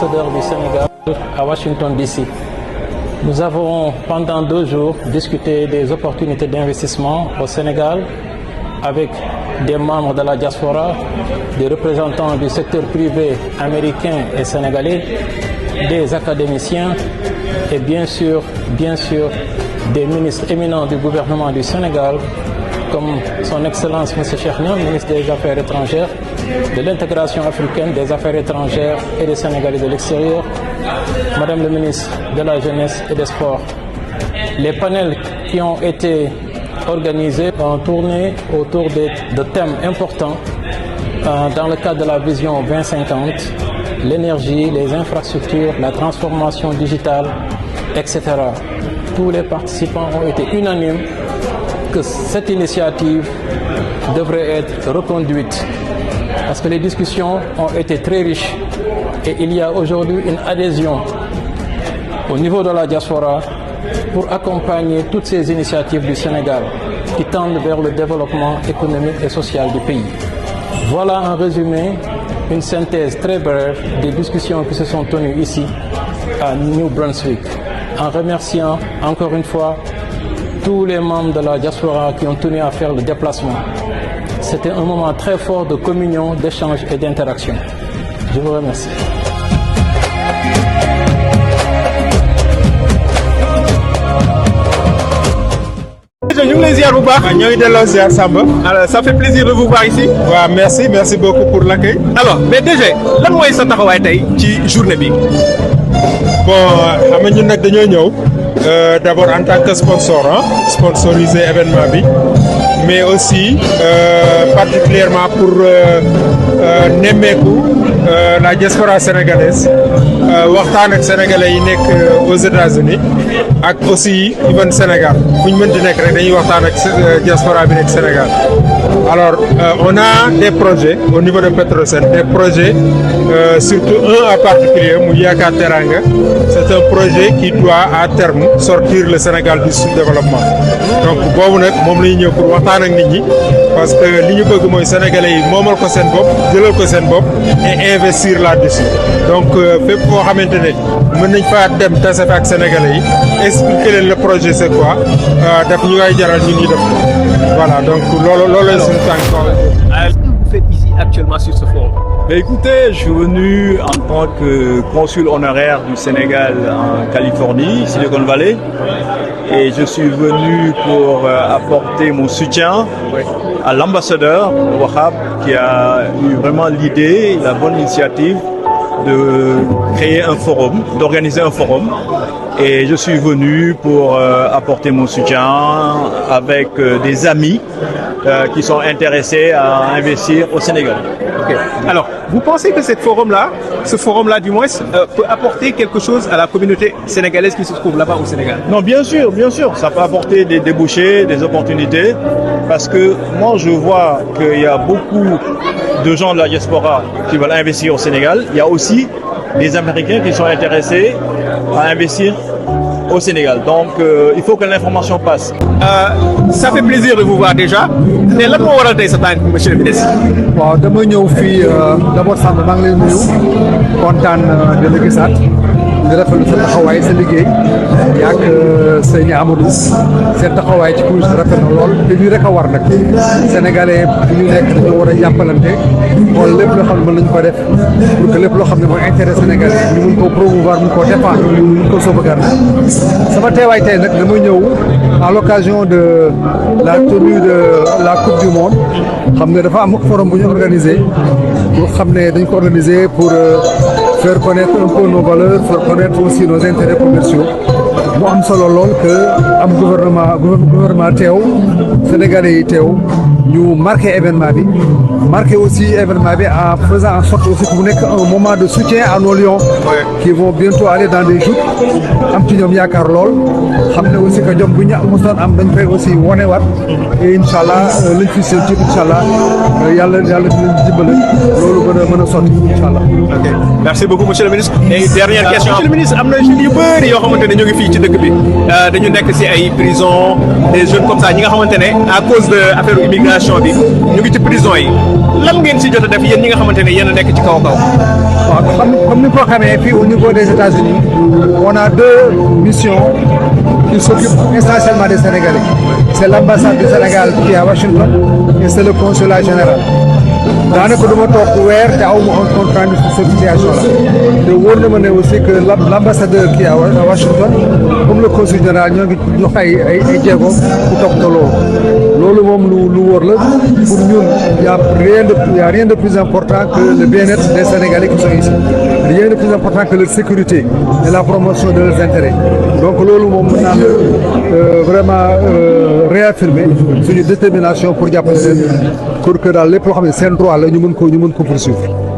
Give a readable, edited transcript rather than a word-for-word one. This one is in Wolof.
ambassadeur du Sénégal à Washington DC. Nous avons pendant 2 jours discuté des opportunités d'investissement au Sénégal avec des membres de la diaspora, des représentants du secteur privé américain et sénégalais, des académiciens et bien sûr des ministres éminents du gouvernement du Sénégal, comme son Excellence M. Cheikh Niang, ministre des Affaires étrangères, de l'intégration africaine, des Affaires étrangères et des Sénégalais de l'extérieur, Madame le ministre de la Jeunesse et des Sports. Les panels qui ont été organisés ont tourné autour de thèmes importants dans le cadre de la vision 2050, l'énergie, les infrastructures, la transformation digitale, etc. Tous les participants ont été unanimes que cette initiative devrait être reconduite parce que les discussions ont été très riches et il y a aujourd'hui une adhésion au niveau de la diaspora pour accompagner toutes ces initiatives du Sénégal qui tendent vers le développement économique et social du pays. Voilà en résumé une synthèse très brève des discussions qui se sont tenues ici à New Brunswick, en remerciant encore une fois tous les membres de la diaspora qui ont tenu à faire le déplacement. C'était un moment très fort de communion, d'échange et d'interaction. Je vous remercie. Alors, ça fait plaisir de vous voir ici. Ouais, merci beaucoup pour l'accueil. Alors, mais déjà, lan mooy sa taxawaay tey ci journée bi. Bon, xam nga ñun nag dañoo ñëw d'abord en tant que sponsor, sponsoriser événement bi, mais aussi particulièrement pour nemmeeku la diaspora sénégalaise, waxtaan ak sénégalais yi nekk aux États-Unis ak aussi even Sénégal fu ñu mën di nekk rek dañuy waxtaan ak diaspora bi nekk Sénégal. Alors on a des projets au niveau de Petrosen, des projets surtout un en particulier mu Yaakaar Teranga. C'est un projet qui doit à terme sortir le Sénégal du sous-développement. Donc boobu nag moom la ñu ñëw pour waxtaan ak nit ñi parce que li ñu bëgg mooy sénégalais yi moomal ko seen bopp jëlal ko seen bopp et investir là-dessus. Donc fépp foo xamante ne mën nañ faa dem tase fa ak sénégalais yi expliquer leen le projet c'est quoi daf ñu koy jaral ñun ñu def voilà donc loolu la suñu tànk. Qu'est-ce que vous faites ici actuellement sur ce forum? Écoutez, je suis venu en tant que consul honoraire du Sénégal en Californie, Silicon Valley, et je suis venu pour apporter mon soutien à l'ambassadeur Wahab qui a eu vraiment l'idée, la bonne initiative de créer un forum, d'organiser un forum. Et je suis venu pour apporter mon soutien avec des amis qui sont intéressés à investir au Sénégal. Okay. Alors, vous pensez que ce forum-là du moins, peut apporter quelque chose à la communauté sénégalaise qui se trouve là-bas au Sénégal? Non, bien sûr, ça peut apporter des débouchés, des opportunités, parce que moi je vois qu'il y a beaucoup de gens de la diaspora qui veulent investir au Sénégal. Il y a aussi des Américains qui sont intéressés à investir au Sénégal. Donc, il faut que l'information passe. Ça fait plaisir de vous voir déjà. Mais lan moo waral tey sa tànk monsieur le ministre. waaw dama ñëw fii d'abord Samba maa ngi lay nuyu kontaan de la gisaat di rafetlu sa taxawaay sa liggéey yaak sëñ Amadou seen taxawaay ci kuréel rafet na lool te lii rek a war nag sénégalais bu ñu nekk dañoo war a jàppalante xool lépp loo xam ne mën nañu ko def pour que lépp loo xam ne mooy intérêt sénégalais ñu mun koo promouvoir mun koo défendre ñu mun ko sauvegarder. sama teewaay tey nag dama ñëw à l'occasion de la tenue de la Coupe du Monde xam nga dafa am forum bu ñu organisé pour xam ne dañ ko organisé pour faire connaître un peu nos valeurs, faire connaître aussi nos intérêts commerciaux. mu am solo lool que am gouvernement teew sénégalais yi teew ñu marqué événement bi marqué aussi événement bi en faisant en sorte aussi que mu nekk un moment de soutien à nos lions qui vont bientôt aller dans des joutes am ci ñoom yaakaar lool xam ne aussi que jom bu ñu mosoon am dañ koy aussi wonewaat et incha allah lañ fi seen ci incha allah yàlla dinañ dimbale loolu mën a sotti incha allah. Ok, merci beaucoup monsieur le ministre. Et dernière question monsieur le ministre, am na jeunes yu bëri yoo xamante ne ñu ngi fii ci dëkk bi dañu nekk ci ay prison des jeunes comme ça ñi nga xamante ne à cause de affaire immigration bi ñu ngi ci prison yi lan ngeen ci jot a def yéen ñi nga xamante ne yéen a nekk ci kaw. Comme nous pouvons au niveau des États-Unis, on a deux missions qui s'occupent essentiellement des Sénégalais. C'est l'ambassade du Sénégal qui est à Washington et c'est le consulat général. daanaka du ma toog weer te aw ma un compte rendu sur cette situation là te wóor na ma ne aussi que l'ambassadeur qui est à Washington comme le consul général ñoo ngi jox ay jéego pour toppatoo loolu moom lu wóor la pour ñun y a rien de plus important que le bien-être des Sénégalais qui sont ici rien de plus important que leur sécurité et la promotion de leurs intérêts donc loolu moom mën naa vraiment réaffirmer suñu détermination pour jàppale leen pour que daal lépp loo xam ne seen droit la ñu mën ko poursuivre.